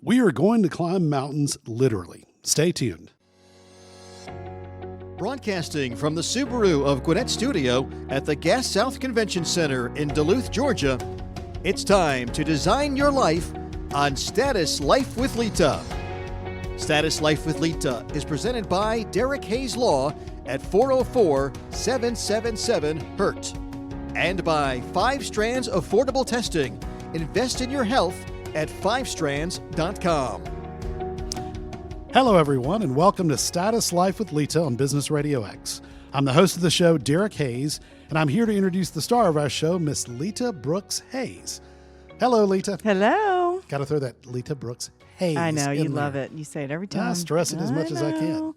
We are going to climb mountains literally. Stay tuned. Broadcasting from the Subaru of Gwinnett Studio at the Gas South Convention Center in Duluth, Georgia, it's time to design your life on Status Life with Lita. Status Life with Lita is presented by Derek Hayes Law at 404-777-HURT and by 5 Strands Affordable Testing. Invest in your health at 5strands.com. Hello, everyone, and welcome to Status Life with Lita on Business RadioX. I'm the host of the show, Derek Hayes, and I'm here to introduce the star of our show, Miss Lita Brooks Hayes. Hello, Lita. Hello. Got to throw that Lita Brooks Hayes. I know, you in love there. it. You say it every time. I stress it as much as I can.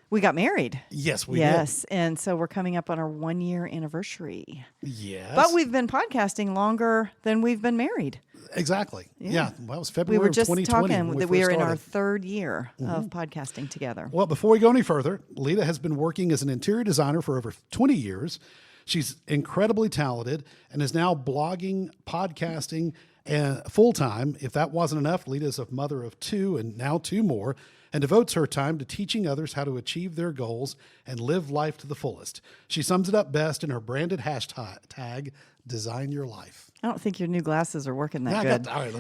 We got married. Yes, we Yes, and so we're coming up on our 1-year anniversary. did. Yes. But we've been podcasting longer than we've been married. Exactly. Yeah. Well, it was We February were of just 2020 talking when that we are in our started. 3rd year of podcasting together. Well, before we go any further, Lita has been working as an interior designer for over 20 years. She's incredibly talented and is now blogging, podcasting, and full-time. If that wasn't enough, Lita is a mother of 2 and now 2 more, and devotes her time to teaching others how to achieve their goals and live life to the fullest. She sums it up best in her branded hashtag, Design Your Life. I don't think your new glasses are working that Now, good. I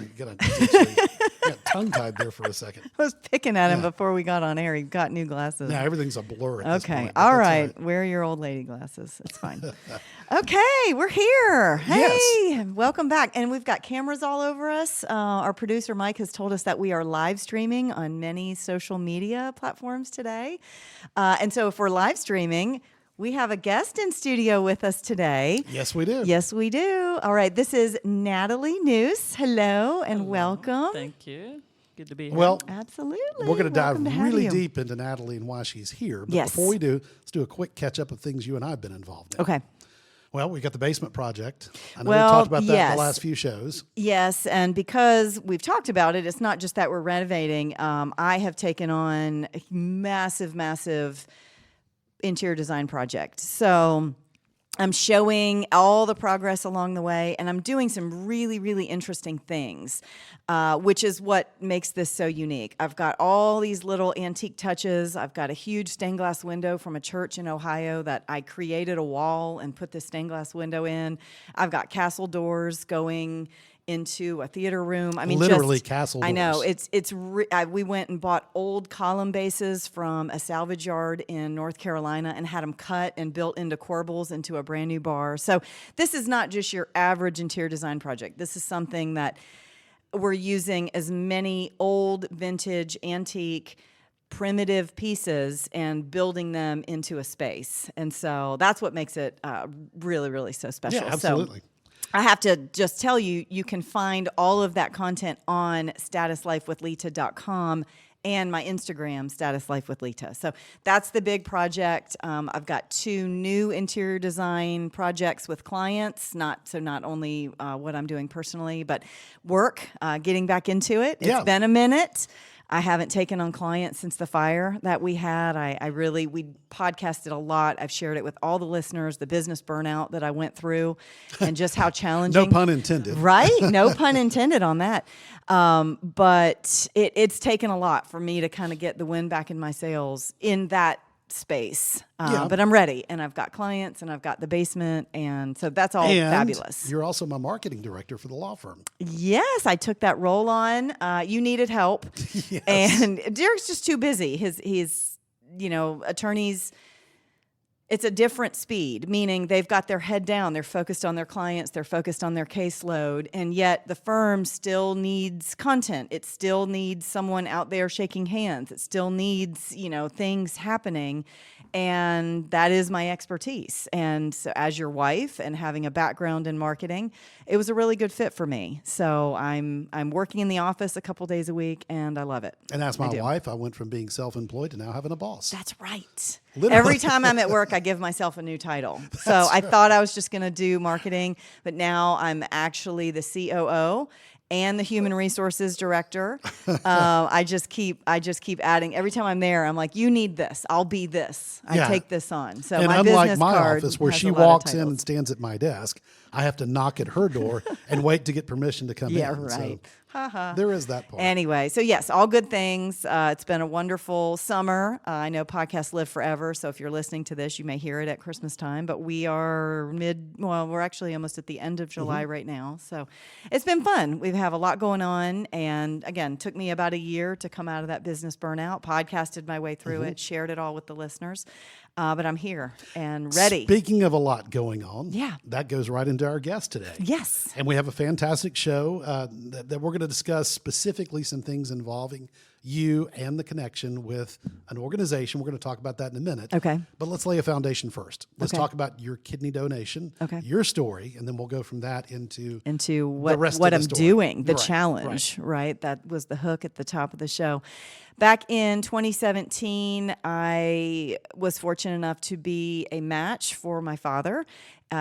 got tongue-tied there for a second. I was picking at him before we got on air. He got new glasses. Now, everything's a blur at this Okay. point. but All that's right. Wear your old lady glasses. It's fine. Okay. We're here. Hey, Yes. welcome back. And we've got cameras all over us. Our producer, Mike, has told us that we are live streaming on many social media platforms today. And so if we're live streaming, we have a guest in studio with us today. Yes, we do. Yes, we do. All right. This is Natalie Noose. Hello and welcome. Thank you. Good to be here. Well, Absolutely. we're going to dive Welcome to have really you. deep into Natalie and why she's here. But Yes. before we do, let's do a quick catch-up of things you and I have been involved in. Okay. Well, we got the basement project. I know Well, we talked about that in yes. the last few shows. Yes, and because we've talked about it, it's not just that we're renovating. I have taken on a massive interior design project. So I'm showing all the progress along the way, and I'm doing some really interesting things, which is what makes this so unique. I've got all these little antique touches. I've got a huge stained glass window from a church in Ohio that I created a wall and put this stained glass window in. I've got castle doors going into a theater room. I mean, Literally just, castle I know doors. we went and bought old column bases from a salvage yard in North Carolina and had them cut and built into corbels into a brand new bar. So this is not just your average interior design project. This is something that we're using as many old, vintage, antique, primitive pieces and building them into a space. And so that's what makes it really so special. Yeah, absolutely. So, I have to just tell you, you can find all of that content on statuslifewithlita.com and my Instagram, Status Life with Lita. So that's the big project. I've got 2 new interior design projects with clients, not only what I'm doing personally, but work, getting back into it. It's been a minute. I haven't taken on clients since the fire that we had. We podcasted a lot. I've shared it with all the listeners, the business burnout that I went through and just how challenging. No pun intended. Right? No pun intended on that. But it's taken a lot for me to kind of get the wind back in my sails in that space. But I'm ready, and I've got clients, and I've got the basement, and so that's all fabulous. You're also my marketing director for the law firm. Yes, I took that role on. You needed help, Yes. and Derek's just too busy. He's attorneys. It's a different speed, meaning they've got their head down. They're focused on their clients. They're focused on their caseload. And yet the firm still needs content. It still needs someone out there shaking hands. It still needs, things happening. And that is my expertise. And so as your wife and having a background in marketing, it was a really good fit for me. So I'm working in the office a couple days a week, and I love it. And as my wife, I went from being self-employed to now having a boss. That's right. Literally. Every time I'm at work, I give myself a new title. So I thought I was just going to do marketing, but now I'm actually the COO and the human resources director. I just keep adding. Every time I'm there, I'm like, you need this. I'll be this. I take this on. So and my unlike business my card office where has she a lot of walks in titles. and stands at my desk, I have to knock at her door and wait to get permission to come Yeah, in. right. There is that part. Anyway, so yes, all good things. It's been a wonderful summer. I know podcasts live forever, so if you're listening to this, you may hear it at Christmas time. But we are we're actually almost at the end of July right now. So it's been fun. We have a lot going on. And again, took me about a year to come out of that business burnout, podcasted my way through it, shared it all with the listeners. But I'm here and ready. Speaking of a lot going on, Yeah. that goes right into our guest today. Yes. And we have a fantastic show that we're going to discuss specifically some things involving you and the connection with an organization. We're going to talk about that in a minute. Okay. But let's lay a foundation first. Let's Okay. talk about your kidney donation, Okay. your story, and then we'll go from that into what, rest what of the I'm story. doing, the Right, challenge, right? That was the hook at the top of the show. Back in 2017, I was fortunate enough to be a match for my father.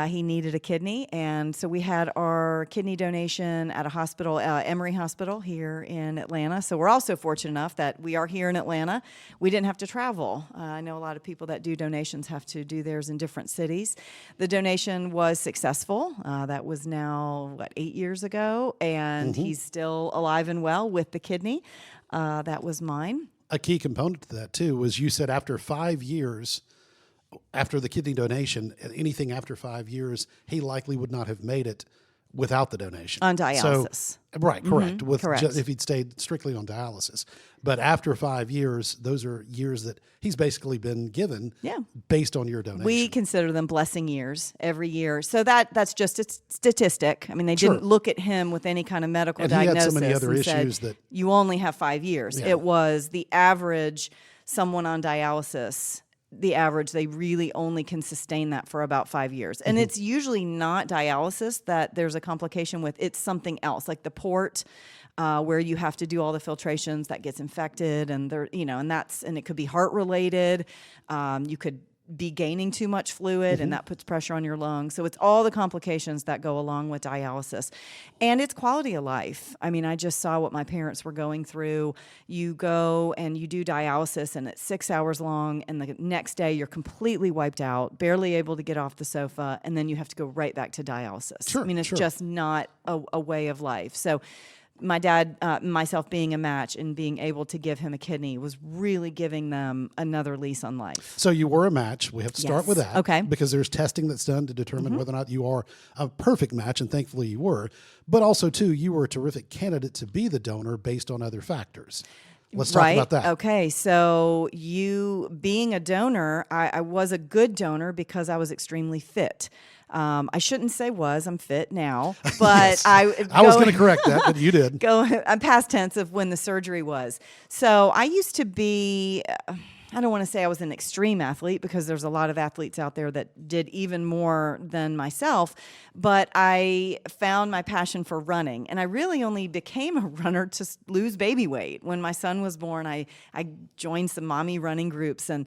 He needed a kidney, and so we had our kidney donation at a hospital, Emory Hospital here in Atlanta. So we're also fortunate enough that we are here in Atlanta. We didn't have to travel. I know a lot of people that do donations have to do theirs in different cities. The donation was successful. That was now, 8 years ago, and he's still alive and well with the kidney. That was mine. a key component to that too was you said after 5 years, after the kidney donation, anything after 5 years, he likely would not have made it without the donation. On dialysis. So, right, correct. With correct. If he'd stayed strictly on dialysis. But after 5 years, those are years that he's basically been given Yeah. based on your donation. We consider them blessing years every year. So that's just a statistic. I mean, they Sure. didn't look at him with any kind of medical And he had so diagnosis many other and said, issues that- you only have 5 years. Yeah. It was the average, someone on dialysis, the average, they really only can sustain that for about 5 years. And it's usually not dialysis that there's a complication with. It's something else, like the port, where you have to do all the filtrations that gets infected, and there, and it could be heart related. You could be gaining too much fluid, and that puts pressure on your lungs. So it's all the complications that go along with dialysis, and it's quality of life. I mean, I just saw what my parents were going through. You go and you do dialysis, and it's 6 hours long, and the next day you're completely wiped out, barely able to get off the sofa, and then you have to go right back to dialysis. Sure, I mean, it's sure. just not a way of life. So my dad, myself being a match and being able to give him a kidney was really giving them another lease on life. So you were a match. We have to start Yes. with that. Okay. Because there's testing that's done to determine whether or not you are a perfect match, and thankfully you were. But also, too, you were a terrific candidate to be the donor based on other factors. Let's talk about that. Okay. So you being a donor, I was a good donor because I was extremely fit. I shouldn't say was, I'm fit now, but Yes. I was going to correct that, but you did. I'm past tense of when the surgery was. So I used to be, I don't want to say I was an extreme athlete because there's a lot of athletes out there that did even more than myself, but I found my passion for running, and I really only became a runner to lose baby weight. When my son was born, I joined some mommy running groups, and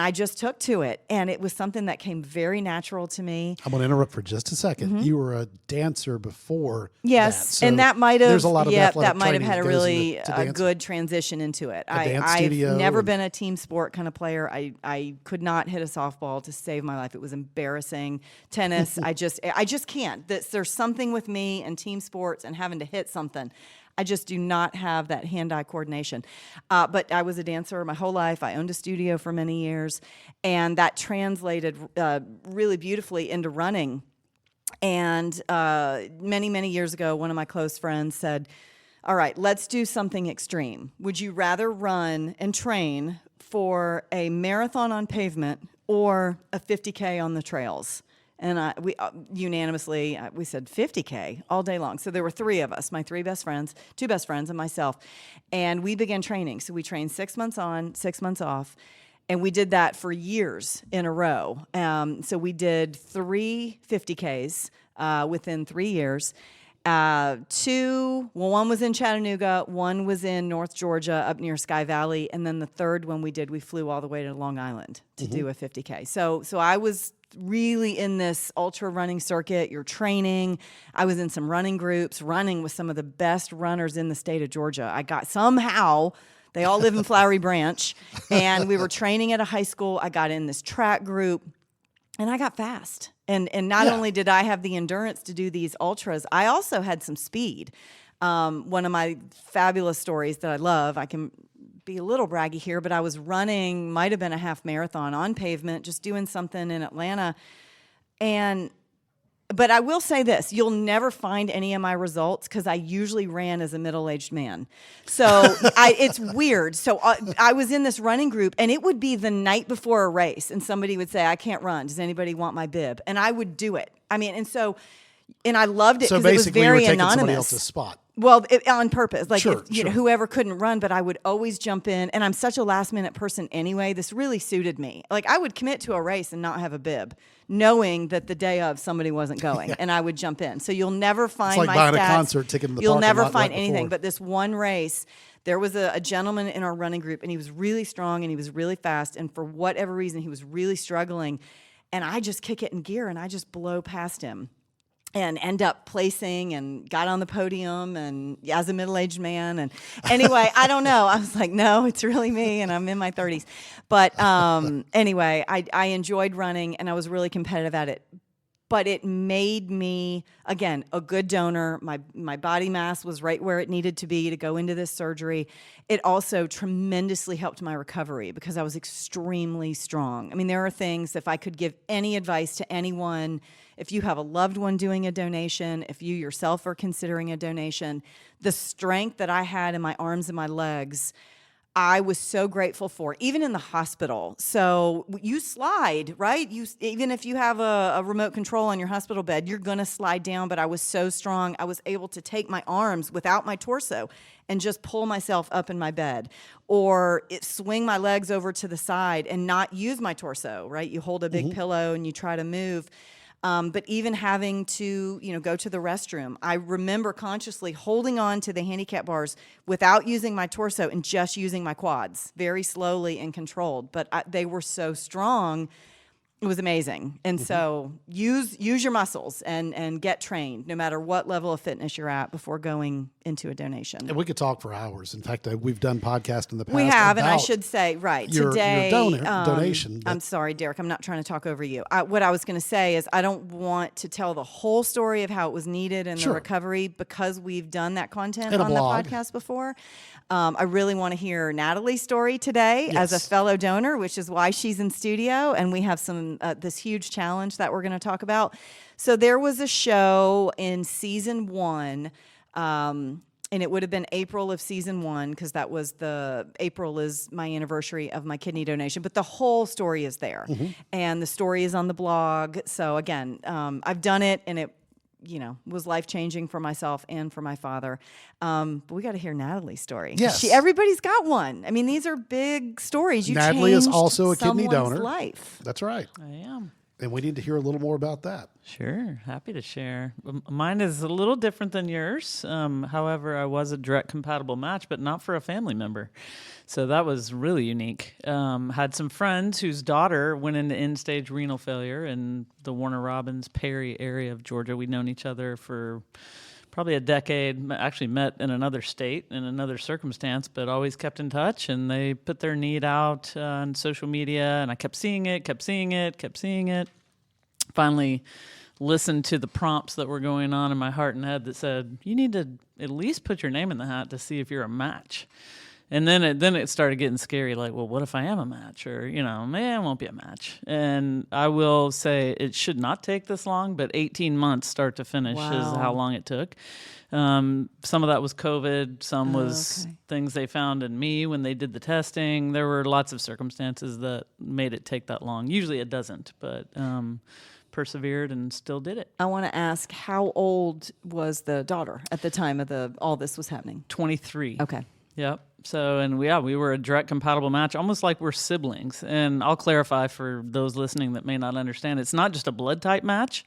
I just took to it, and it was something that came very natural to me. I'm going to interrupt for just a second. You were a dancer before Yes, that. So and that might have, there's a lot of athletic that might have training had a that goes really into dancing. good transition into it. dance I've studio never and- been a team sport kind of player. I could not hit a softball to save my life. It was embarrassing. Tennis, I just can't. There's something with me and team sports and having to hit something. I just do not have that hand-eye coordination. But I was a dancer my whole life. I owned a studio for many years, and that translated really beautifully into running. And many, many years ago, one of my close friends said, all right, let's do something extreme. Would you rather run and train for a marathon on pavement or a 50K on the trails? And we unanimously, we said 50K all day long. So there were three of us, my two best friends and myself. And we began training. So we trained 6 months on, 6 months off. And we did that for years in a row. So we did 3 50Ks within 3 years. One was in Chattanooga, one was in North Georgia up near Sky Valley, and then the third one we flew all the way to Long Island to do a 50K. So I was really in this ultra running circuit. You're training. I was in some running groups, running with some of the best runners in the state of Georgia. They all live in Flowery Branch, and we were training at a high school. I got in this track group, and I got fast. And not only did I have the endurance to do these ultras, I also had some speed. One of my fabulous stories that I love, I can be a little braggy here, but I was running, might have been a half marathon on pavement, just doing something in Atlanta. But I will say this, you'll never find any of my results because I usually ran as a middle-aged man. So it's weird. So I was in this running group, and it would be the night before a race, and somebody would say, I can't run. Does anybody want my bib? And I would do it. I mean, and I loved it So because it was basically, you were very taking somebody anonymous. else's spot. Well, on purpose, like Sure, if, whoever couldn't run, but I would always jump in, and I'm such a last minute person anyway. This really suited me. Like I would commit to a race and not have a bib, knowing that the day of somebody wasn't going, and I would jump in. So you'll never find It's like my buying stats. a concert ticket in the You'll parking never lot find right anything. before. But this one race, there was a gentleman in our running group, and he was really strong and he was really fast, and for whatever reason, he was really struggling, and I just kick it in gear and I just blow past him. And end up placing and got on the podium and as a middle-aged man. And anyway, I don't know. I was like, no, it's really me, and I'm in my 30s. But anyway, I enjoyed running, and I was really competitive at it. But it made me, again, a good donor. My body mass was right where it needed to be to go into this surgery. It also tremendously helped my recovery because I was extremely strong. I mean, there are things, if I could give any advice to anyone, if you have a loved one doing a donation, if you yourself are considering a donation, the strength that I had in my arms and my legs, I was so grateful for, even in the hospital. So you slide, right? Even if you have a remote control on your hospital bed, you're going to slide down. But I was so strong, I was able to take my arms without my torso and just pull myself up in my bed, or swing my legs over to the side and not use my torso, right? You hold a big pillow and you try to move. But even having to, go to the restroom, I remember consciously holding on to the handicap bars without using my torso and just using my quads, very slowly and controlled. But they were so strong. It was amazing. And so use your muscles and get trained no matter what level of fitness you're at before going into a donation. And we could talk for hours. In fact, we've done podcasts in the past. We have, and I about should say, right, your today, donation. I'm sorry, Derek, I'm not trying to talk over you. What I was going to say is I don't want to tell the whole story of how it was needed and the recovery because we've done that content on the podcast before. I really want to hear Natalie's story today as a fellow donor, which is why she's in studio, and we have this huge challenge that we're going to talk about. So there was a show in season 1, and it would have been April of season 1 because April is my anniversary of my kidney donation. But the whole story is there, and the story is on the blog. So again, I've done it, and it was life-changing for myself and for my father. But we got to hear Natalie's story. Yes. Everybody's got one. I mean, these are big stories. Natalie is also a kidney someone's donor. Life. That's right. I am. And we need to hear a little more about that. Sure, happy to share. Mine is a little different than yours. However, I was a direct compatible match, but not for a family member. So that was really unique. Had some friends whose daughter went into end-stage renal failure in the Warner Robins, Perry area of Georgia. We'd known each other for probably a decade, actually met in another state in another circumstance, but always kept in touch. And they put their need out on social media, and I kept seeing it. Finally listened to the prompts that were going on in my heart and head that said, you need to at least put your name in the hat to see if you're a match. And then it started getting scary, like, well, what if I am a match? Or, I won't be a match. And I will say it should not take this long, but 18 months start to finish is how long it took. Some of that was COVID. Some was things they found in me when they did the testing. There were lots of circumstances that made it take that long. Usually it doesn't, but persevered and still did it. I want to ask, how old was the daughter at the time of all this was happening? 23. Okay. Yep. So, and we were a direct compatible match, almost like we're siblings. And I'll clarify for those listening that may not understand, it's not just a blood type match.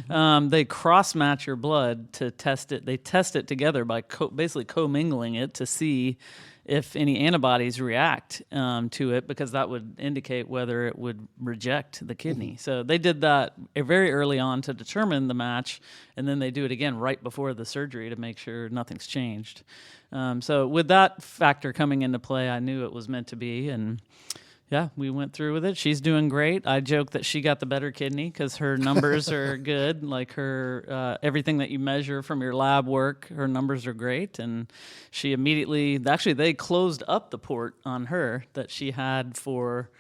They cross match your blood to test it. They test it together by basically commingling it to see if any antibodies react to it, because that would indicate whether it would reject the kidney. So they did that very early on to determine the match, and then they do it again right before the surgery to make sure nothing's changed. So with that factor coming into play, I knew it was meant to be, and Yeah, we went through with it. She's doing great. I joke that she got the better kidney because her numbers are good. Like her, everything that you measure from your lab work, her numbers are great. And she immediately, actually, they closed up the port on her that she had for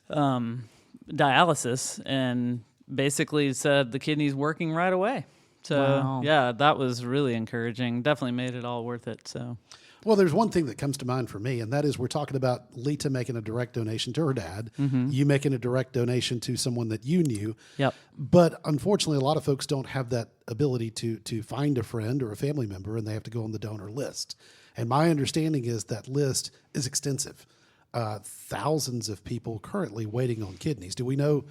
dialysis and basically said the kidney's working right away. So, Wow. yeah, that was really encouraging. Definitely made it all worth it. So. Well, there's one thing that comes to mind for me, and that is we're talking about Lita making a direct donation to her dad, you making a direct donation to someone that you knew. Yep. But unfortunately, a lot of folks don't have that ability to find a friend or a family member, and they have to go on the donor list. And my understanding is that list is extensive. Thousands of people currently waiting on kidneys. Do we know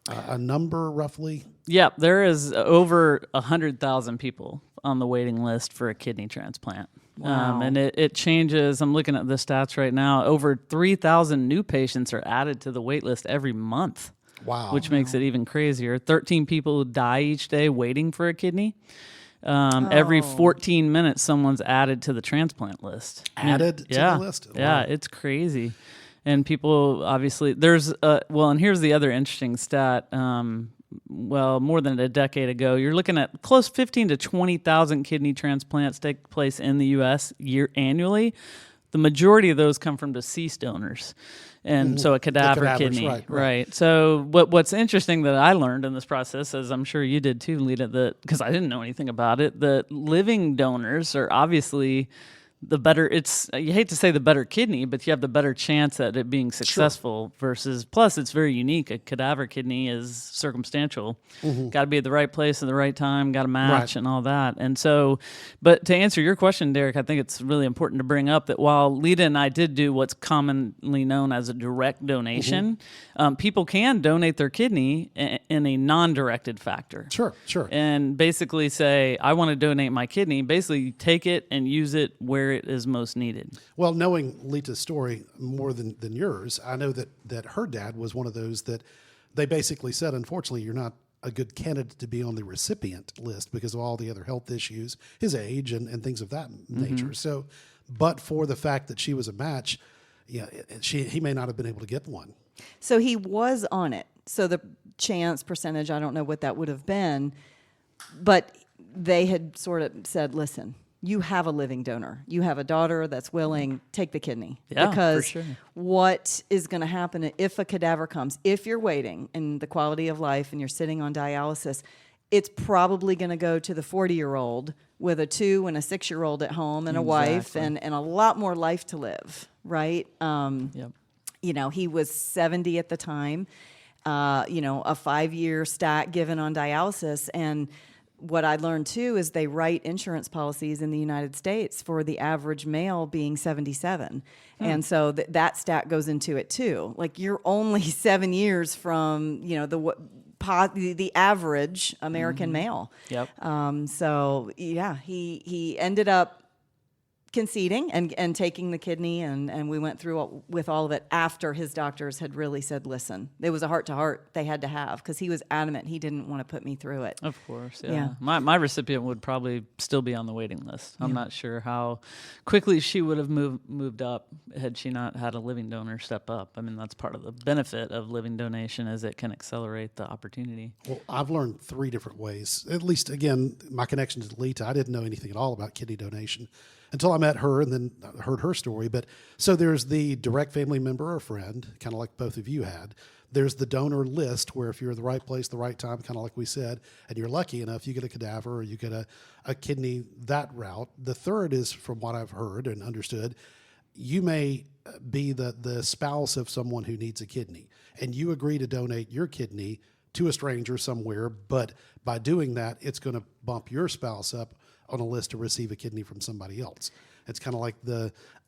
a number roughly? Yeah, there is over 100,000 people on the waiting list for a kidney transplant. Wow. And it changes. I'm looking at the stats right now. Over 3,000 new patients are added to the wait list every month. Wow. Which makes it even crazier. 13 people die each day waiting for a kidney. Every 14 minutes, someone's added to the transplant list. Added to the list? Yeah, Wow. it's crazy. And people, obviously, there's, and here's the other interesting stat. More than a decade ago, you're looking at close 15 to 20,000 kidney transplants take place in the U.S. annually. The majority of those come from deceased donors. And so a cadaver cadavers, kidney. right. So what's interesting that I learned in this process, as I'm sure you did too, Lita, because I didn't know anything about it, that living donors are obviously the better, you hate to say the better kidney, but you have the better chance at it being successful versus, plus it's very unique. A cadaver kidney is circumstantial. Got to be at the right place at the right time, got to match and all that. And so, but to answer your question, Derek, I think it's really important to bring up that while Lita and I did do what's commonly known as a direct donation, people can donate their kidney in a non-directed factor. Sure. And basically say, I want to donate my kidney. Basically, take it and use it where it is most needed. Well, knowing Lita's story more than yours, I know that her dad was one of those that they basically said, unfortunately, you're not a good candidate to be on the recipient list because of all the other health issues, his age, and things of that nature. So, but for the fact that she was a match, he may not have been able to get one. So he was on it. So the chance percentage, I don't know what that would have been, but they had sort of said, listen, you have a living donor. You have a daughter that's willing, take the kidney. Yeah, because for sure. what is going to happen if a cadaver comes, if you're waiting in the quality of life and you're sitting on dialysis, it's probably going to go to the 40-year-old with a 2 and a 6-year-old at home and a wife and a lot more life to live, right? Yep. He was 70 at the time, a 5-year stat given on dialysis. And what I learned too is they write insurance policies in the United States for the average male being 77. And so that stat goes into it too. Like you're only 7 years from, the average American male. Yep. He ended up conceding and taking the kidney, and we went through with all of it after his doctors had really said, listen, it was a heart-to-heart they had to have because he was adamant he didn't want to put me through it. Of course, yeah. Yeah. My recipient would probably still be on the waiting list. I'm not sure how quickly she would have moved up had she not had a living donor step up. I mean, that's part of the benefit of living donation is it can accelerate the opportunity. Well, I've learned 3 different ways. At least, again, my connection to Lita, I didn't know anything at all about kidney donation until I met her and then heard her story. But so there's the direct family member or friend, kind of like both of you had. There's the donor list where if you're in the right place, the right time, kind of like we said, and you're lucky enough, you get a cadaver or you get a kidney that route. The third is, from what I've heard and understood, you may be the spouse of someone who needs a kidney, and you agree to donate your kidney to a stranger somewhere, but by doing that, it's going to bump your spouse up on a list to receive a kidney from somebody else. It's kind of like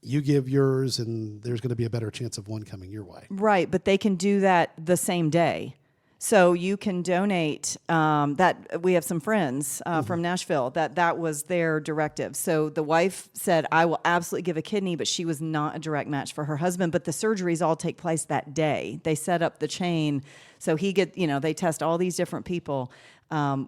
you give yours and there's going to be a better chance of one coming your way. Right, but they can do that the same day. So you can donate that. We have some friends from Nashville that was their directive. So the wife said, I will absolutely give a kidney, but she was not a direct match for her husband. But the surgeries all take place that day. They set up the chain. So they test all these different people.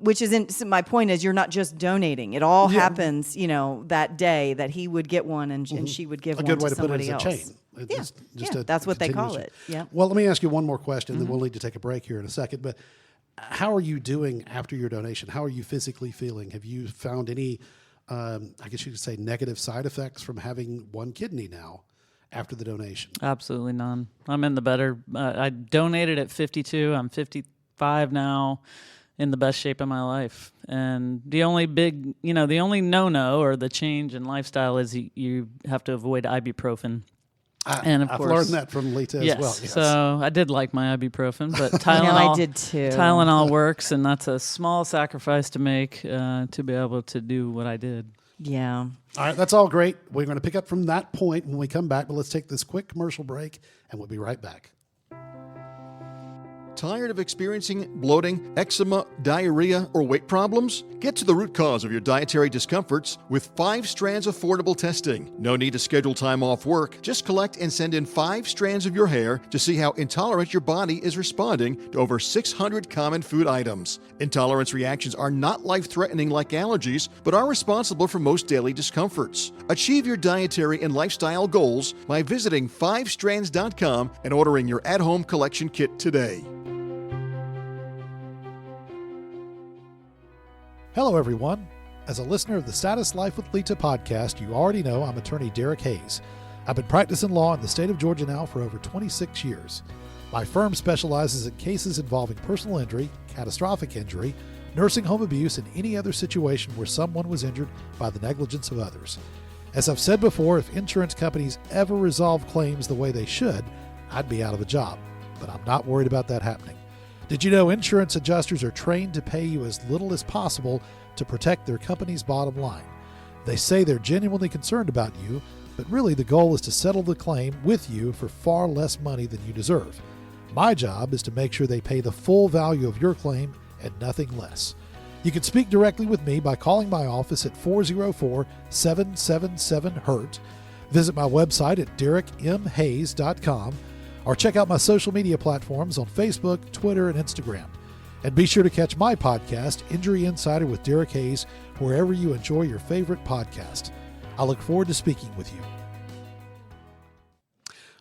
Which is so my point is, you're not just donating. It all happens, that day that he would get one and she would give one to somebody else. A good way to put it is a chain. Just That's what they call it. Yeah. Well, let me ask you one more question, then we'll need to take a break here in a second. But how are you doing after your donation? How are you physically feeling? Have you found any, I guess you could say, negative side effects from having one kidney now after the donation? Absolutely none. I'm in the better. I donated at 52. I'm 55 now, in the best shape of my life. And the only the only no-no or the change in lifestyle is you have to avoid ibuprofen. And of I've course, learned that from Lita as well. Yes. So I did like my ibuprofen, but I did too. Tylenol works, and that's a small sacrifice to make to be able to do what I did. Yeah. All right, that's all great. We're going to pick up from that point when we come back, but let's take this quick commercial break, and we'll be right back. Tired of experiencing bloating, eczema, diarrhea, or weight problems? Get to the root cause of your dietary discomforts with 5 strands affordable testing. No need to schedule time off work. Just collect and send in 5 strands of your hair to see how intolerant your body is responding to over 600 common food items. Intolerance reactions are not life-threatening like allergies, but are responsible for most daily discomforts. Achieve your dietary and lifestyle goals by visiting 5strands.com and ordering your at-home collection kit today. Hello, everyone. As a listener of the Status Life with Lita podcast, you already know I'm attorney Derek Hayes. I've been practicing law in the state of Georgia now for over 26 years. My firm specializes in cases involving personal injury, catastrophic injury, nursing home abuse, and any other situation where someone was injured by the negligence of others. As I've said before, if insurance companies ever resolve claims the way they should, I'd be out of a job. But I'm not worried about that happening. Did you know insurance adjusters are trained to pay you as little as possible to protect their company's bottom line? They say they're genuinely concerned about you, but really the goal is to settle the claim with you for far less money than you deserve. My job is to make sure they pay the full value of your claim and nothing less. You can speak directly with me by calling my office at 404-777-HURT. Visit my website at derekmhayes.com. or check out my social media platforms on Facebook, Twitter, and Instagram. And be sure to catch my podcast, Injury Insider with Derek Hayes, wherever you enjoy your favorite podcast. I look forward to speaking with you.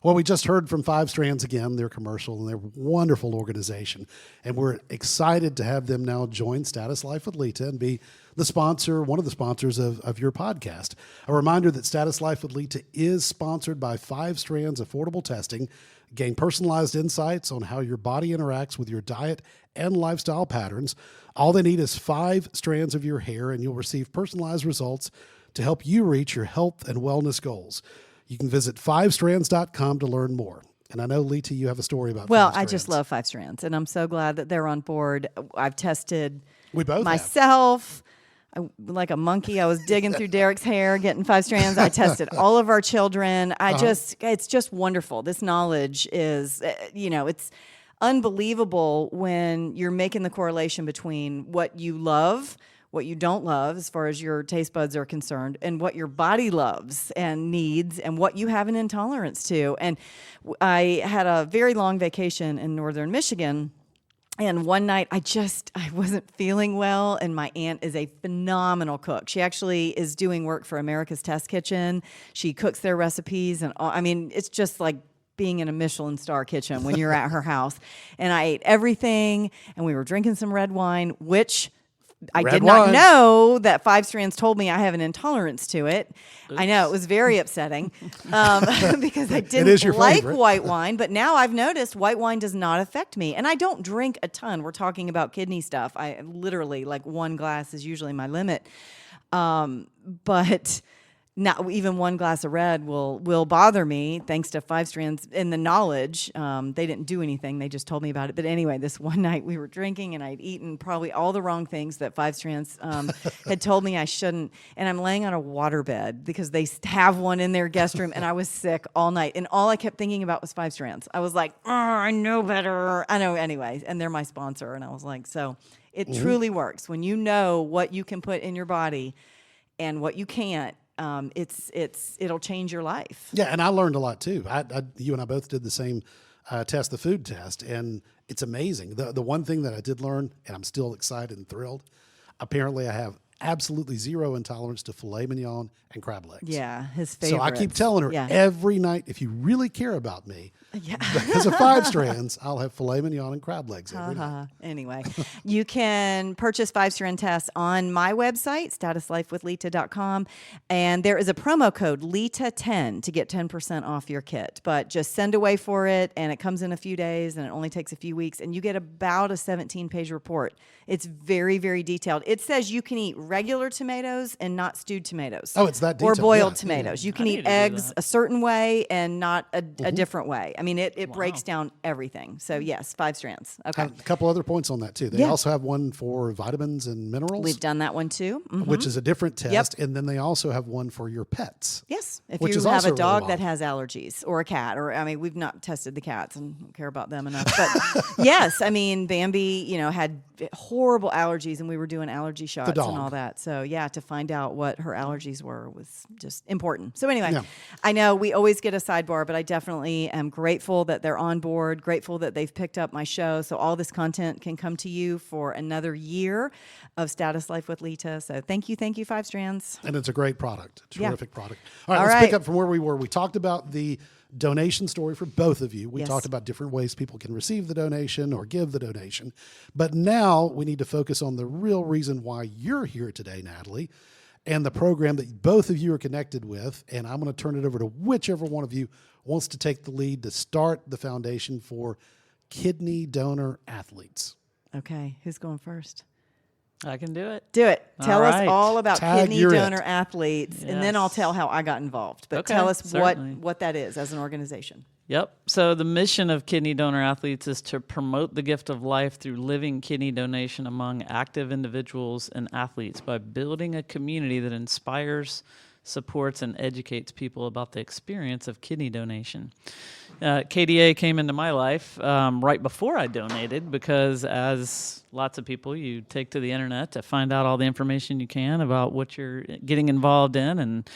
Well, we just heard from 5 Strands again, their commercial, and their wonderful organization. And we're excited to have them now join Status Life with Lita and be the sponsor, one of the sponsors of your podcast. A reminder that Status Life with Lita is sponsored by 5 Strands Affordable Testing. Gain personalized insights on how your body interacts with your diet and lifestyle patterns. All they need is 5 strands of your hair, and you'll receive personalized results to help you reach your health and wellness goals. You can visit 5strands.com to learn more. And I know, Lita, you have a story about 5 Strands. I just love 5 Strands, and I'm so glad that they're on board. I've tested we both myself. Like a monkey, I was digging through Derek's hair, getting 5 Strands. I tested all of our children. It's just wonderful. This knowledge is, it's unbelievable when you're making the correlation between what you love, what you don't love as far as your taste buds are concerned, and what your body loves and needs and what you have an intolerance to. And I had a very long vacation in northern Michigan. And one night I wasn't feeling well, and my aunt is a phenomenal cook. She actually is doing work for America's Test Kitchen. She cooks their recipes, and it's just like being in a Michelin star kitchen when you're at her house. And I ate everything, and we were drinking some red wine, which I did not know that 5 Strands told me I have an intolerance to it. Oops. I know, it was very upsetting because I didn't like white wine, but now I've noticed white wine does not affect me. And I don't drink a ton. We're talking about kidney stuff. I literally, 1 glass is usually my limit. But not even 1 glass of red will bother me, thanks to 5 Strands and the knowledge. They didn't do anything; they just told me about it. But anyway, this one night we were drinking, and I'd eaten probably all the wrong things that 5 Strands had told me I shouldn't. And I'm laying on a waterbed because they have one in their guest room, and I was sick all night. And all I kept thinking about was 5 Strands. I was like, "Oh, I know better." I know anyway, and they're my sponsor, and I was like, so it truly works when you know what you can put in your body and what you can't. It'll change your life. Yeah, and I learned a lot too. You and I both did the same test, the food test, and it's amazing. The one thing that I did learn, and I'm still excited and thrilled, apparently I have absolutely zero intolerance to filet mignon and crab legs. Yeah, his favorite. So I keep telling her Yeah. every night, if you really care about me, Yeah. because of 5 strands, I'll have filet mignon and crab legs every night. Anyway, you can purchase 5-strand tests on my website, statuslifewithlita.com. And there is a promo code, LITA10, to get 10% off your kit. But just send away for it, and it comes in a few days, and it only takes a few weeks. And you get about a 17-page report. It's very, very detailed. It says you can eat regular tomatoes and not stewed tomatoes. Oh, it's that Or detailed. boiled Yeah. tomatoes. You can I need eat to do eggs that. a certain way and not a different way. I mean, it breaks down everything. So, yes, 5 strands. Okay. A couple other points on that, too. They Yeah. also have one for vitamins and minerals, We've done that one too. Mhm. which is a different test. And then they also have one for your pets. Yes, if Which you is have also a really dog wild. that has allergies or a cat, or I mean, we've not tested the cats and don't care about them enough. But yes, I mean, Bambi, had horrible allergies, and we were doing allergy shots and dog. all that. So yeah, to find out what her allergies were was just important. So anyway, Yeah. I know we always get a sidebar, but I definitely am grateful that they're on board. Grateful that they've picked up my show, so all this content can come to you for another year of Status Life with Lita. So thank you, 5 strands. And it's a great product, Yeah. terrific product. All right, All let's right. pick up from where we were. We talked about the donation story for both of you. We Yes. talked about different ways people can receive the donation or give the donation. But now we need to focus on the real reason why you're here today, Natalie, and the program that both of you are connected with. And I'm going to turn it over to whichever one of you wants to take the lead to start the foundation for kidney donor athletes. Okay, who's going first? I can do it. Do it. Tell us right. all about Tag, kidney you're donor it. athletes, and then I'll Yes. tell how I got involved. But Okay, tell us certainly. what that is as an organization. Yep. So the mission of Kidney Donor Athletes is to promote the gift of life through living kidney donation among active individuals and athletes by building a community that inspires, supports, and educates people about the experience of kidney donation. KDA came into my life right before I donated because, as lots of people, you take to the internet to find out all the information you can about what you're getting involved in. And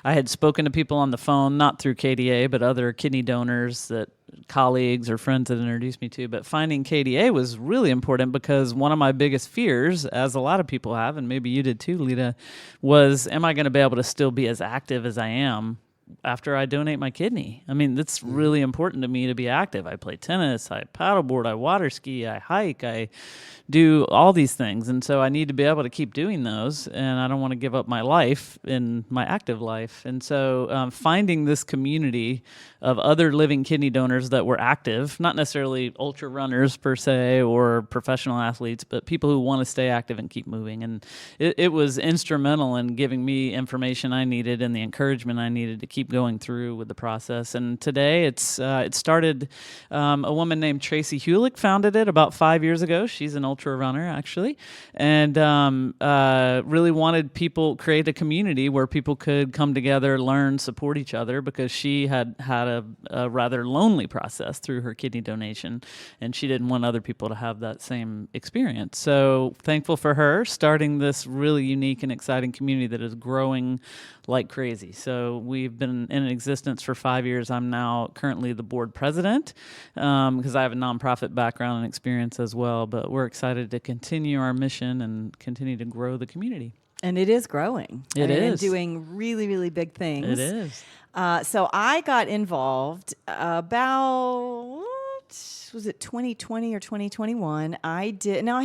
I had spoken to people on the phone, not through KDA, but other kidney donors that colleagues or friends that introduced me to. But finding KDA was really important because one of my biggest fears, as a lot of people have, and maybe you did too, Lita, was, am I going to be able to still be as active as I am after I donate my kidney? I mean, that's really important to me to be active. I play tennis, I paddleboard, I water ski, I hike, I do all these things. And so I need to be able to keep doing those, and I don't want to give up my life in my active life. And so finding this community of other living kidney donors that were active, not necessarily ultra runners per se or professional athletes, but people who want to stay active and keep moving. And it was instrumental in giving me information I needed and the encouragement I needed to keep going through with the process. And today it started, a woman named Tracy Hulick founded it about 5 years ago. She's an ultra runner, actually, and really wanted people, create a community where people could come together, learn, support each other, because she had a rather lonely process through her kidney donation, and she didn't want other people to have that same experience. So thankful for her starting this really unique and exciting community that is growing like crazy. So we've been in existence for 5 years. I'm now currently the board president because I have a nonprofit background and experience as well. But we're excited to continue our mission and continue to grow the community. And it is growing. It And is. doing really, really big things. It is. So I got involved about, was it 2020 or 2021? I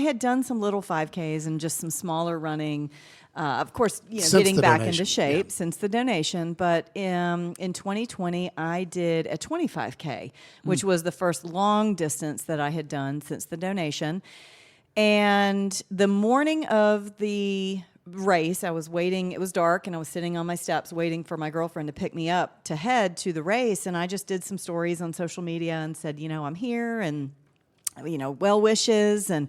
had done some little 5Ks and just some smaller running. Of course, Since getting the back donation, into shape yeah. since the donation. But in 2020, I did a 25K, which was the first long distance that I had done since the donation. And the morning of the race, I was waiting. It was dark, and I was sitting on my steps waiting for my girlfriend to pick me up to head to the race. And I just did some stories on social media and said, I'm here, and well wishes. And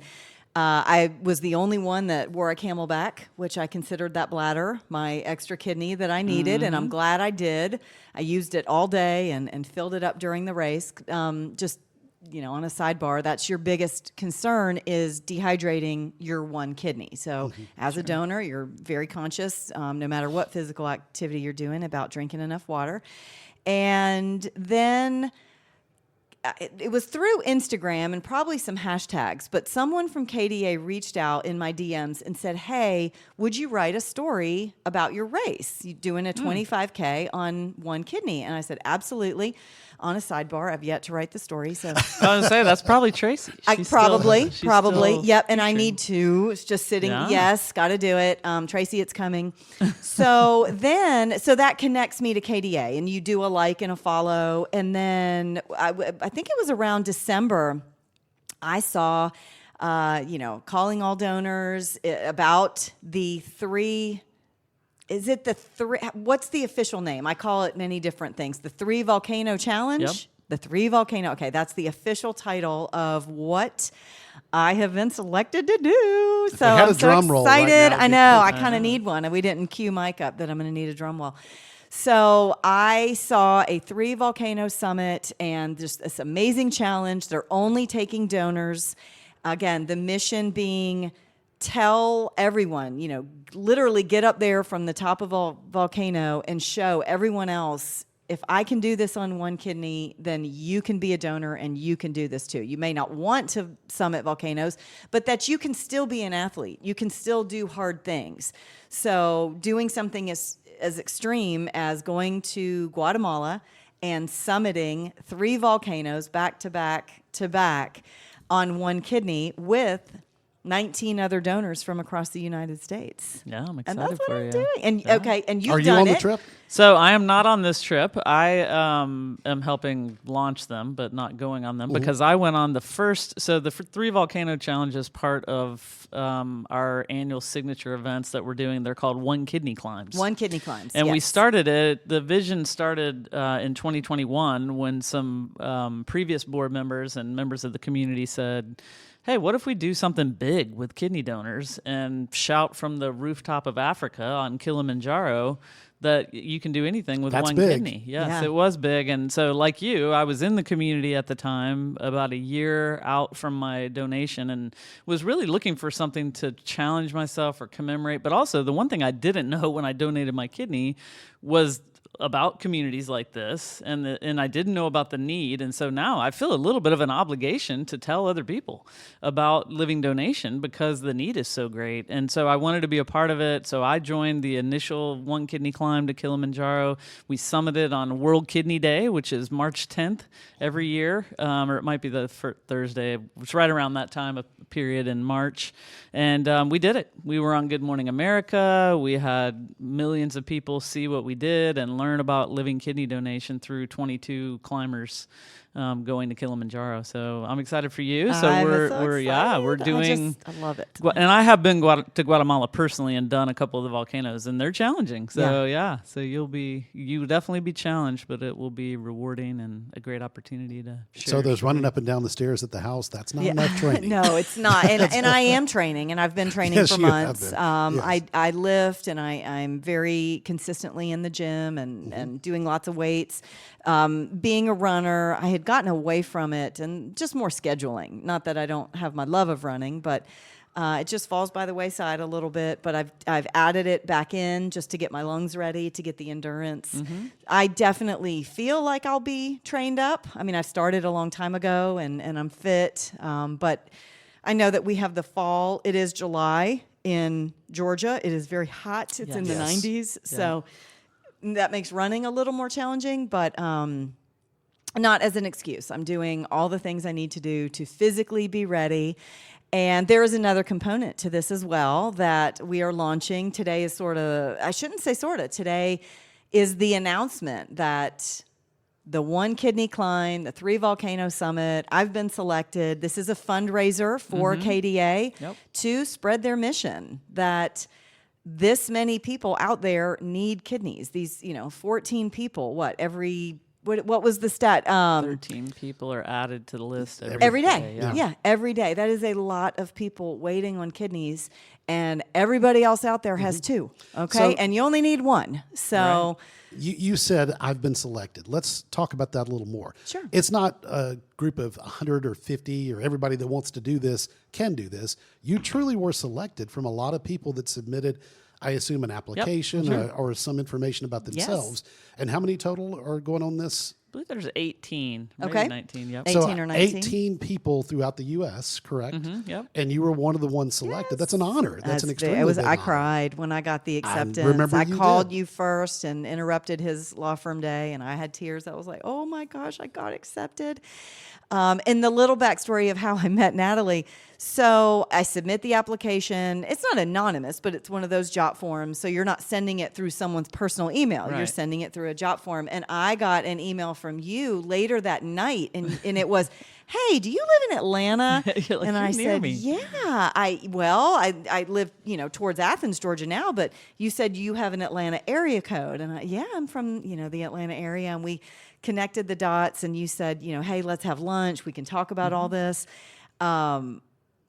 I was the only one that wore a Camelback, which I considered that bladder my extra kidney that I needed, and I'm glad I did. I used it all day and filled it up during the race. Just on a sidebar, that's your biggest concern is dehydrating your one kidney. So as a donor, you're very conscious, no matter what physical activity you're doing, about drinking enough water. And then it was through Instagram and probably some hashtags, but someone from KDA reached out in my DMs and said, "Hey, would you write a story about your race? You doing a 25K on one kidney?" And I said, "Absolutely." On a sidebar, I've yet to write the story, so I was gonna say that's probably Tracy. She's probably. still Yep, and I featuring. need to. It's just sitting. Yeah. Yes, got to do it. Tracy, it's coming. So that connects me to KDA, and you do a like and a follow, and then I think it was around December, I saw, calling all donors about the 3. Is it the 3? What's the official name? I call it many different things. The 3 Volcano Challenge. Yep. The 3 Volcano. Okay, that's the official title of what I have been selected to do. So had a I'm so drum roll right excited. now, I know. I kind of need one, and we didn't cue Mike up that I'm going to need a drum roll. So I saw a 3 Volcano Summit and just this amazing challenge. They're only taking donors. Again, the mission being, tell everyone, literally get up there from the top of a volcano and show everyone else, if I can do this on one kidney, then you can be a donor and you can do this too. You may not want to summit volcanoes, but that you can still be an athlete. You can still do hard things. So doing something as extreme as going to Guatemala and summiting 3 volcanoes back to back to back on one kidney with 19 other donors from across the United States. Yeah, I'm And excited that's what for I'm you. doing. And Yeah. okay, and you've Are you done on it. the trip? So I am not on this trip. I am helping launch them, but not going on them because I went on the first. So the 3 Volcano Challenge is part of our annual signature events that we're doing. They're called One Kidney Climbs. One kidney climbs. And we yes. started it. The vision started in 2021 when some previous board members and members of the community said, "Hey, what if we do something big with kidney donors and shout from the rooftop of Africa on Kilimanjaro that you can do anything with That's one big. kidney?" Yes, Yeah. it was big. And so like you, I was in the community at the time, about a year out from my donation, and was really looking for something to challenge myself or commemorate. But also the one thing I didn't know when I donated my kidney was about communities like this, and I didn't know about the need, and so now I feel a little bit of an obligation to tell other people about living donation because the need is so great, and so I wanted to be a part of it. So I joined the initial One Kidney climb to Kilimanjaro. We summited on World Kidney Day, which is March 10th every year, or it might be the Thursday. It's right around that time of period in March, and we did it. We were on Good Morning America. We had millions of people see what we did and learn about living kidney donation through 22 climbers going to Kilimanjaro. So I'm excited for you. So I'm we're excited. doing. I love it. And I have been to Guatemala personally and done a couple of the volcanoes, and they're challenging. So so you will definitely be challenged, but it will be rewarding and a great opportunity to share. So there's running up and down the stairs at the house. That's not enough training. No, it's not. And I am training, and I've been training Yes, for you have months. been. Yes. I lift, and I'm very consistently in the gym and doing lots of weights. Being a runner, I had gotten away from it, and just more scheduling. Not that I don't have my love of running, but it just falls by the wayside a little bit. But I've added it back in just to get my lungs ready, to get the endurance. I definitely feel like I'll be trained up. I mean, I started a long time ago, and I'm fit, but I know that we have the fall. It is July in Georgia. It is very hot. It's in the Yes. 90s. So that makes running a little more challenging, but not as an excuse. I'm doing all the things I need to do to physically be ready. And there is another component to this as well that we are launching. Today is today is the announcement that the One Kidney Climb, the 3 Volcano Summit, I've been selected. This is a fundraiser for KDA to spread their mission that this many people out there need kidneys. These, 14 people, what was the stat? 13 people are added to the list Every day. Yeah. Yeah, every day. That is a lot of people waiting on kidneys, and everybody else out there has 2, okay? So- and you only need 1. So You said I've been selected. Let's talk about that a little more. Sure. It's not a group of 100 or 50 or everybody that wants to do this can do this. You truly were selected from a lot of people that submitted, I assume, an application or some information about themselves. And how many total are going on this? believe there's 18, maybe Okay. 19. Yep. 18 or 19? 18 people throughout the U.S., correct? Yep. And you were one of the ones selected. That's an honor. That's an extremely big I honor. cried when I got the acceptance. remember I you called did. you first and interrupted his law firm day, and I had tears. I was like, oh my gosh, I got accepted. And the little backstory of how I met Natalie. So I submit the application. It's not anonymous, but it's one of those job forms. So you're not sending it through someone's personal email. You're Right. sending it through a job form. And I got an email from you later that night, and it was, hey, do you live in Atlanta? You're like, and "You're I near said, me." yeah. I live, towards Athens, Georgia now, but you said you have an Atlanta area code. And I'm from, the Atlanta area. And we connected the dots, and you said, hey, let's have lunch. We can talk about all this.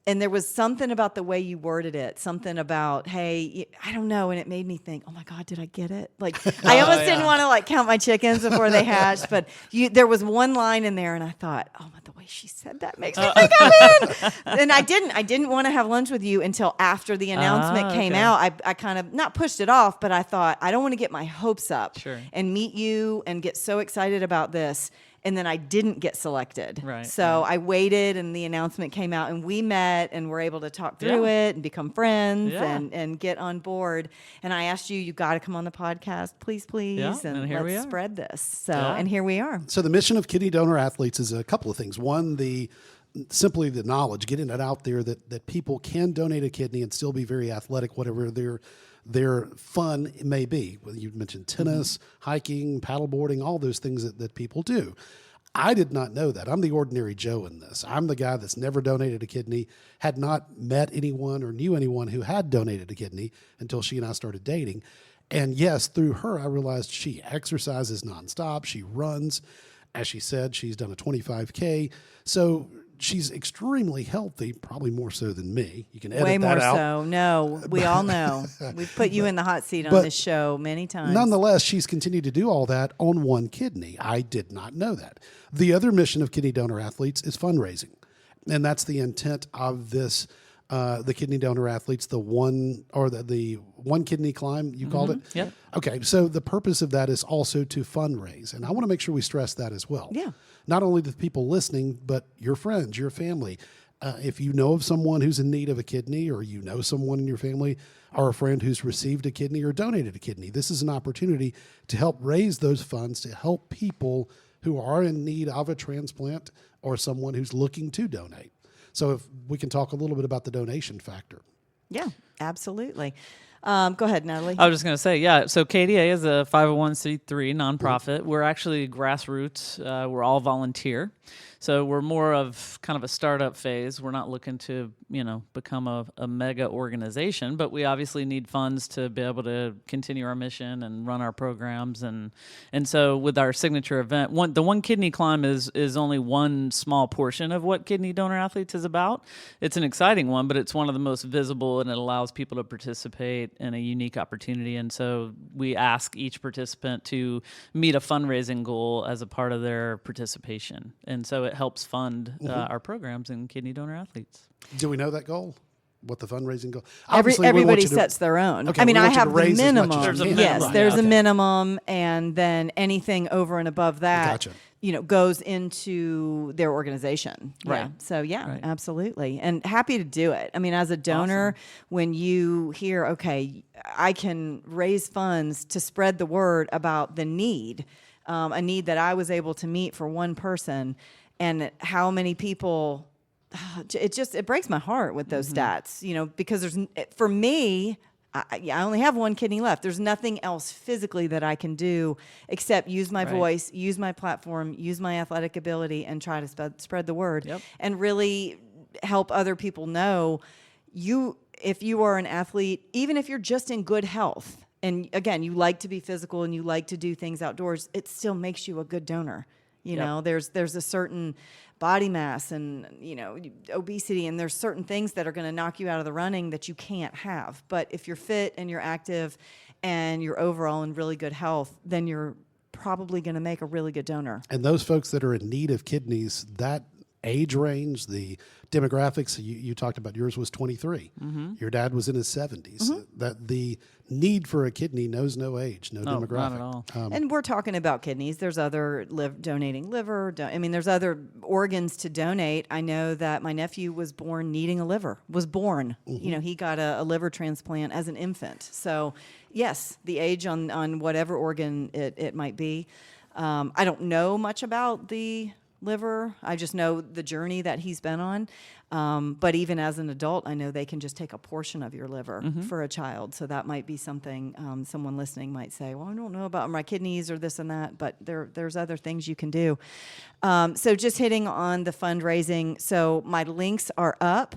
And there was something about the way you worded it, something about, hey, I don't know. And it made me think, oh my God, did I get it? Like, I almost didn't want to count my chickens before they hatched, but there was one line in there, and I thought, oh, the way she said that makes me think I'm in. And I didn't want to have lunch with you until after the announcement came okay. out. I kind of not pushed it off, but I thought, I don't want to get my hopes up Sure. and meet you and get so excited about this. And then I didn't get selected. Right, So I waited, and the announcement came out, and we met and were able to talk through Yeah. it and become friends Yeah. and get on board. And I asked you got to come on the podcast, please. Yeah, and here we let's are. spread this. So, Yeah. and here we are. So the mission of Kidney Donor Athletes is a couple of things. One, simply the knowledge, getting it out there that people can donate a kidney and still be very athletic, whatever their fun may be. Whether you mentioned tennis, hiking, paddleboarding, all those things that people do. I did not know that. I'm the ordinary Joe in this. I'm the guy that's never donated a kidney, had not met anyone or knew anyone who had donated a kidney until she and I started dating. And yes, through her, I realized she exercises nonstop. She runs. As she said, she's done a 25K. So she's extremely healthy, probably more so than me. You can edit Way that more out. so. No, we all know. We've put you in the hot seat on But this show many times. Nonetheless, she's continued to do all that on one kidney. I did not know that. The other mission of Kidney Donor Athletes is fundraising. And that's the intent of this, the Kidney Donor Athletes, the one kidney climb, you called it? Yep. Okay, so the purpose of that is also to fundraise. And I want to make sure we stress that as well. Yeah. Not only the people listening, but your friends, your family. If you know of someone who's in need of a kidney, or you know someone in your family or a friend who's received a kidney or donated a kidney, this is an opportunity to help raise those funds to help people who are in need of a transplant or someone who's looking to donate. So if we can talk a little bit about the donation factor. Yeah, absolutely. Go ahead, Natalie. I was just going to say, yeah. So KDA is a 501c3 nonprofit. We're actually grassroots. We're all volunteer. So we're more of kind of a startup phase. We're not looking to, become a mega organization, but we obviously need funds to be able to continue our mission and run our programs. And so with our signature event, the One Kidney Climb is only one small portion of what Kidney Donor Athletes is about. It's an exciting one, but it's one of the most visible, and it allows people to participate in a unique opportunity. And so we ask each participant to meet a fundraising goal as a part of their participation. And so it helps fund our programs in Kidney Donor Athletes. Do we know that goal? What the fundraising goal? Obviously, we want Everybody you to- sets their own. Okay, I mean, we I want you to have the raise as much as minimum. you There's a can. minimum. Yes, there's a Okay. minimum, and then anything over and above that, Gotcha. goes into their organization. Right. Yeah. So yeah, Right. absolutely, and happy to do it. I mean, as a donor, when you hear, okay, I can raise funds to spread the word about the need, a need that I was able to meet for one person, and how many people. It breaks my heart with those stats, because for me, I only have one kidney left. There's nothing else physically that I can do except use my Right. voice, use my platform, use my athletic ability, and try to spread the word. Yep. And really help other people know if you are an athlete, even if you're just in good health, and again, you like to be physical and you like to do things outdoors, it still makes you a good donor. There's a certain body mass and, obesity, and there's certain things that are going to knock you out of the running that you can't have. But if you're fit and you're active and you're overall in really good health, then you're probably going to make a really good donor. And those folks that are in need of kidneys, that age range, the demographics. You talked about yours was 23. Your dad was in his 70s. That the need for a kidney knows no age, no demographic. Not at all. And we're talking about kidneys. There's other donating liver. There's other organs to donate. I know that my nephew was born needing a liver. He got a liver transplant as an infant. So, yes, the age on whatever organ it might be. I don't know much about the liver. I just know the journey that he's been on. But even as an adult, I know they can just take a portion of your liver for a child. So that might be something someone listening might say, well, I don't know about my kidneys or this and that, but there's other things you can do. So just hitting on the fundraising. So my links are up.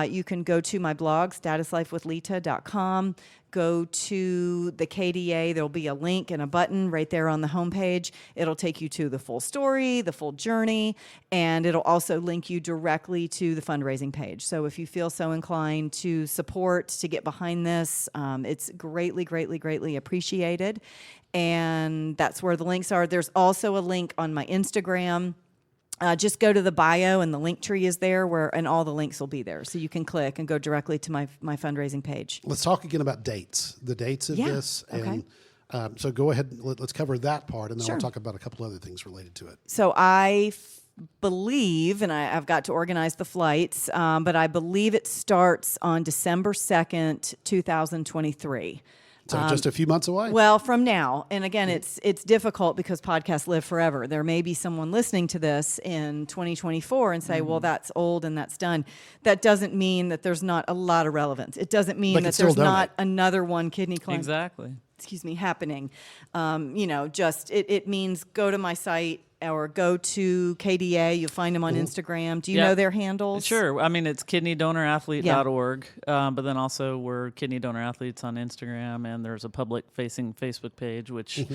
You can go to my blog, statuslifewithlita.com. Go to the KDA. There'll be a link and a button right there on the homepage. It'll take you to the full story, the full journey, and it'll also link you directly to the fundraising page. So if you feel so inclined to support, to get behind this, it's greatly, greatly, greatly appreciated. And that's where the links are. There's also a link on my Instagram. Just go to the bio and the link tree is there and all the links will be there. So you can click and go directly to my fundraising page. Let's talk again about dates, the dates of this. Okay. And so go ahead, let's cover that part, and then Sure. we'll talk about a couple other things related to it. So I believe, and I've got to organize the flights, but I believe it starts on December 2nd, 2023. So just a few months away? Well, from now. And again, it's difficult because podcasts live forever. There may be someone listening to this in 2024 and say, well, that's old and that's done. That doesn't mean that there's not a lot of relevance. It doesn't mean that there's not another One Kidney Climb. Exactly. Happening. It means go to my site or go to KDA. You'll find them on Instagram. Do you know their handles? Sure. It's kidneydonorathlete.org, but then also we're Kidney Donor Athletes on Instagram, and there's a public-facing Facebook page, which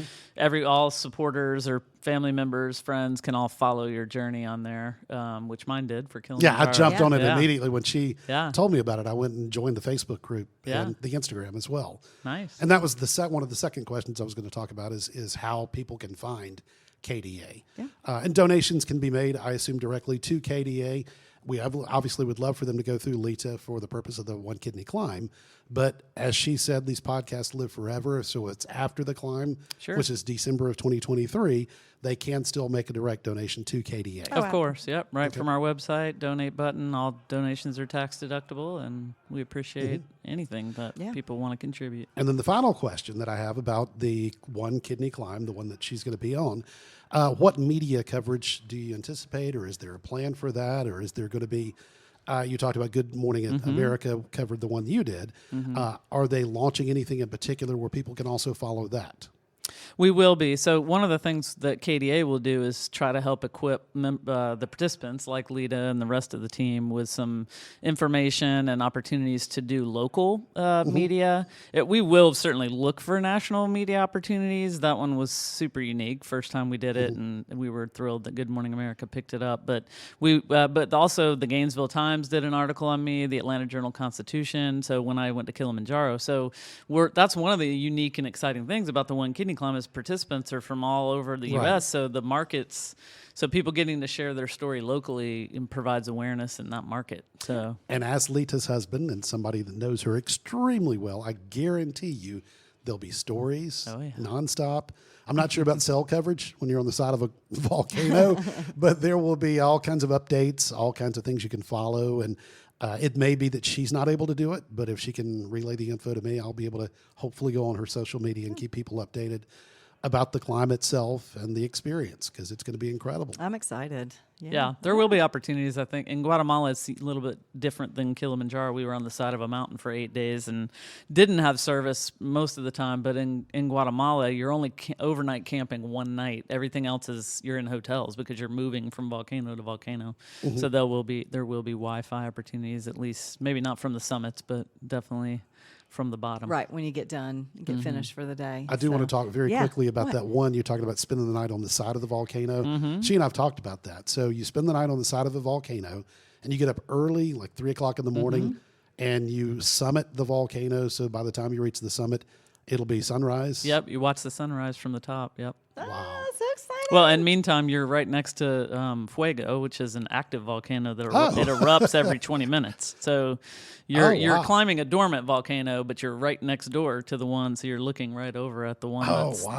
all supporters or family members, friends can all follow your journey on there, which mine did for Kilimanjaro. Yeah, I jumped on it immediately when she Yeah. told me about it. I went and joined the Facebook group Yeah. and the Instagram as well. Nice. And that was one of the second questions I was going to talk about is how people can find KDA. Yeah. And donations can be made, I assume, directly to KDA. We obviously would love for them to go through Lita for the purpose of the One Kidney Climb. But as she said, these podcasts live forever. So it's after the climb, Sure. which is December of 2023, they can still make a direct donation to KDA. Of course, yep. Right from our website, donate button. All donations are tax deductible, and we appreciate anything that people want to contribute. And then the final question that I have about the One Kidney Climb, the one that she's going to be on, what media coverage do you anticipate, or is there a plan for that, or is there going to be, you talked about Good Morning America covered the one you did. Are they launching anything in particular where people can also follow that? We will be. So one of the things that KDA will do is try to help equip the participants like Lita and the rest of the team with some information and opportunities to do local media. We will certainly look for national media opportunities. That one was super unique. First time we did it, and we were thrilled that Good Morning America picked it up. But but also the Gainesville Times did an article on me, the Atlanta Journal-Constitution. So when I went to Kilimanjaro, that's one of the unique and exciting things about the One Kidney Climb is participants are from all over the U.S. So the markets, so people getting to share their story locally provides awareness in that market. So, and as Lita's husband and somebody that knows her extremely well, I guarantee you there'll be stories nonstop. I'm not sure about cell coverage when you're on the side of a volcano, but there will be all kinds of updates, all kinds of things you can follow. And it may be that she's not able to do it, but if she can relay the info to me, I'll be able to hopefully go on her social media and keep people updated about the climb itself and the experience, because it's going to be incredible. I'm excited. Yeah, there will be opportunities, I think. In Guatemala, it's a little bit different than Kilimanjaro. We were on the side of a mountain for 8 days and didn't have service most of the time. But in Guatemala, you're only overnight camping one night. Everything else is you're in hotels because you're moving from volcano to volcano. So there will be Wi-Fi opportunities, at least maybe not from the summits, but definitely from the bottom. Right, when you get done, get finished for the day. I do want to talk very quickly about that one. You're talking about spending the night on the side of the volcano. She and I've talked about that. So you spend the night on the side of the volcano, and you get up early, like 3 o'clock in the morning, and you summit the volcano. So by the time you reach the summit, it'll be sunrise. Yep, you watch the sunrise from the top. Yep. Oh, so exciting. Well, and meantime, you're right next to Fuego, which is an active volcano that it erupts every 20 minutes. So you're climbing a dormant volcano, but you're right next door to the one, so you're looking right over at the one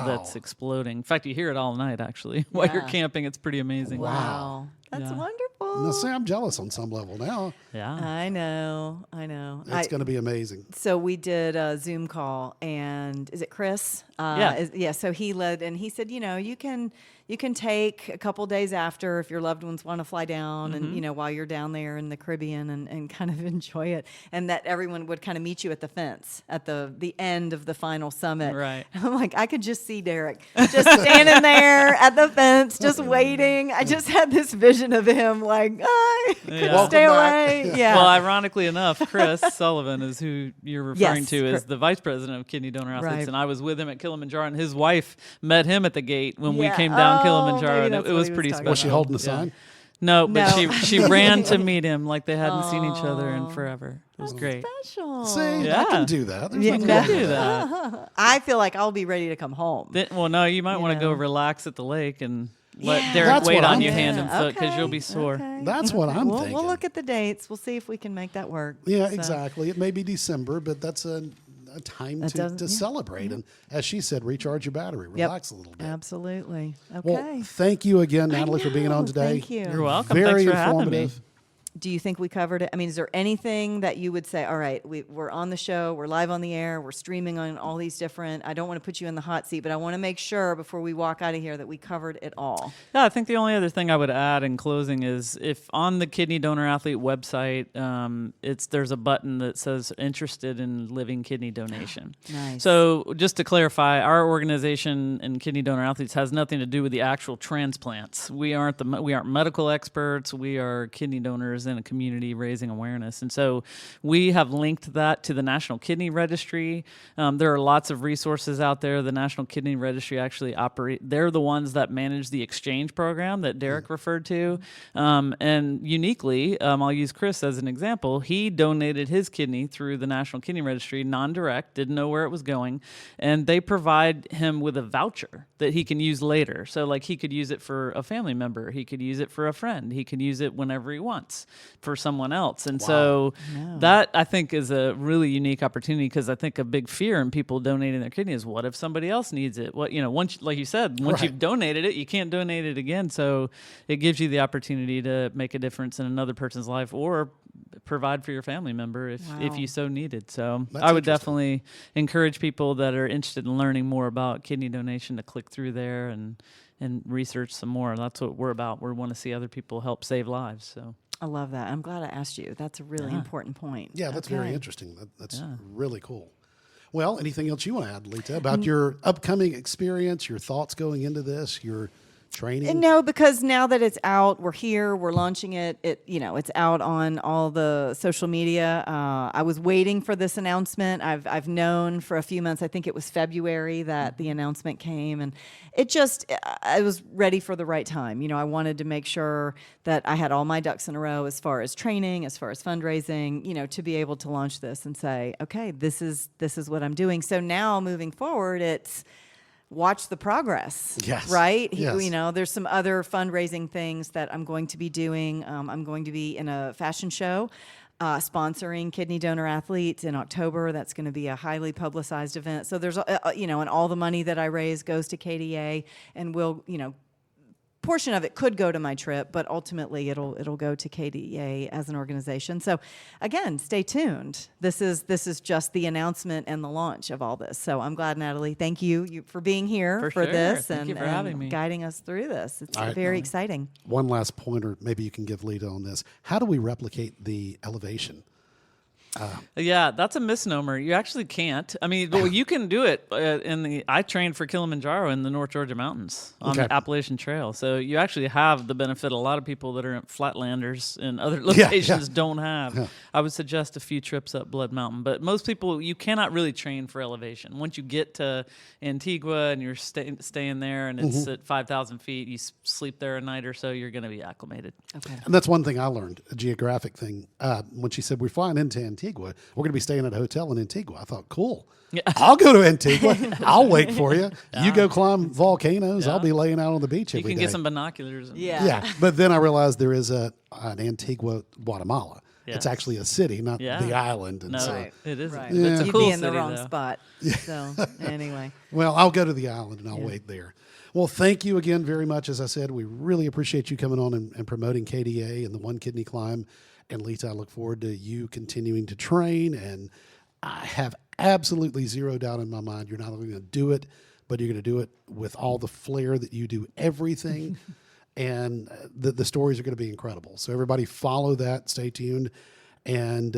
that's exploding. In fact, you hear it all night, actually, while you're camping. It's pretty amazing. Wow. That's wonderful. Now, see, I'm jealous on some level now. Yeah. I know. It's going to be amazing. So we did a Zoom call, and is it Chris? Yeah. So he led, and he said, you can take a couple days after if your loved ones want to fly down, and while you're down there in the Caribbean, and kind of enjoy it, and that everyone would kind of meet you at the fence at the end of the final summit. Right. I'm like, I could just see Derek just standing there at the fence, just waiting. I just had this vision of him like, I couldn't stay away. Yeah. Well, ironically enough, Chris Sullivan is who you're referring to as the vice president of Kidney Donor Athletes, Right. and I was with him at Kilimanjaro, and his wife met him at the gate when we came down Kilimanjaro, maybe and that's it what was he was pretty talking special. about. Was she holding the sign? No, but No. she ran to meet him like they hadn't seen each other in forever. It was great. Special. See, I Yeah. can do that. There's Yeah, nothing You wrong can with do that. that. I feel like I'll be ready to come home. Well, no, you might want to go know. relax at the lake and let Yeah. Derek That's wait what on I'm you hand thinking. and foot because you'll be sore. Okay. That's what I'm We'll thinking. look at the dates. We'll see if we can make that work. Yeah, So, exactly. It may be December, but that's a time That to doesn't- yeah. celebrate. And as she said, recharge your battery, relax a little bit. Absolutely. Okay. Well, thank you again, Natalie, for being on know. today. Thank you. You're welcome. Very Thanks for having me. informative. Do you think we covered it? I mean, is there anything that you would say, all right, we're on the show, we're live on the air, we're streaming on all these different, I don't want to put you in the hot seat, but I want to make sure before we walk out of here that we covered it all. Yeah, I think the only other thing I would add in closing is if on the Kidney Donor Athlete website, there's a button that says interested in living kidney donation. Nice. So just to clarify, our organization and Kidney Donor Athletes has nothing to do with the actual transplants. We aren't medical experts. We are kidney donors in a community raising awareness. And so we have linked that to the National Kidney Registry. There are lots of resources out there. The National Kidney Registry actually they're the ones that manage the exchange program that Derek referred to. And uniquely, I'll use Chris as an example. He donated his kidney through the National Kidney Registry, non-direct, didn't know where it was going. And they provide him with a voucher that he can use later. So like he could use it for a family member. He could use it for a friend. He could use it whenever he wants for someone else. And so that I think is a really unique opportunity because I think a big fear in people donating their kidney is what if somebody else needs it? Once, like you said, once you've donated it, you can't donate it again. So it gives you the opportunity to make a difference in another person's life or provide for your family member if you so needed. So That's I would interesting. definitely encourage people that are interested in learning more about kidney donation to click through there and research some more. That's what we're about. We want to see other people help save lives. So I love that. I'm glad I asked you. That's a really important point. Yeah, that's very Okay. interesting. That's really cool. Well, anything else you want to add, Lita, about your upcoming experience, your thoughts going into this, your training? No, because now that it's out, we're here, we're launching it. It's out on all the social media. I was waiting for this announcement. I've known for a few months. I think it was February that the announcement came, and I was ready for the right time. I wanted to make sure that I had all my ducks in a row as far as training, as far as fundraising. To be able to launch this and say, okay, this is what I'm doing. So now moving forward, it's watch the progress. Yes. Right? Yes. There's some other fundraising things that I'm going to be doing. I'm going to be in a fashion show sponsoring Kidney Donor Athletes in October. That's going to be a highly publicized event. So there's, and all the money that I raise goes to KDA and will, portion of it could go to my trip, but ultimately it'll go to KDA as an organization. So again, stay tuned. This is just the announcement and the launch of all this. So I'm glad, Natalie. Thank you for being here For for sure. this Thank you for having me. guiding us through this. It's All right. very exciting. One last pointer maybe you can give Lita on this. How do we replicate the elevation? Yeah, that's a misnomer. You actually can't. I mean, well, you can do it I trained for Kilimanjaro in the North Georgia mountains on the Appalachian Trail. So you actually have the benefit a lot of people that are flatlanders in other locations don't have. Yeah. I would suggest a few trips up Blood Mountain, but most people, you cannot really train for elevation. Once you get to Antigua and you're staying there and it's at 5,000 feet, you sleep there a night or so, you're going to be acclimated. Okay. And that's one thing I learned, a geographic thing. When she said we're flying into Antigua, Antigua. We're going to be staying at a hotel in Antigua. I thought, cool. Yeah. I'll go to Antigua. I'll wait for you. You go climb volcanoes. I'll be laying out on the beach You every can day. get some binoculars. Yeah. But then I realized there is an Antigua, Guatemala. Yes. It's actually a city, not the island. And No, so, it isn't. Right. It's a You'd cool be in the city, wrong though. spot. So anyway. well, I'll go to the island and I'll wait there. Well, thank you again very much. As I said, we really appreciate you coming on and promoting KDA and the One Kidney Climb. And Lita, I look forward to you continuing to train. And I have absolutely zero doubt in my mind you're not only going to do it, but you're going to do it with all the flair that you do everything. And the stories are going to be incredible. So everybody follow that. Stay tuned. And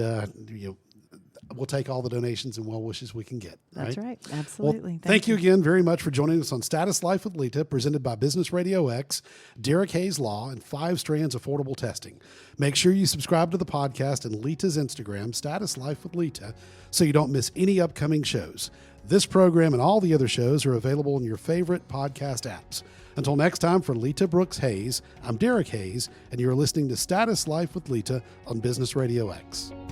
we'll take all the donations and well wishes we can get. That's right. Absolutely. Well, thank you again very much for joining us on Status Life with Lita, presented by Business RadioX, Derek Hayes Law, and 5 Strands Affordable Testing. Make sure you subscribe to the podcast and Lita's Instagram, Status Life with Lita, so you don't miss any upcoming shows. This program and all the other shows are available in your favorite podcast apps. Until next time, for Lita Brooks Hayes, I'm Derek Hayes, and you're listening to Status Life with Lita on Business RadioX.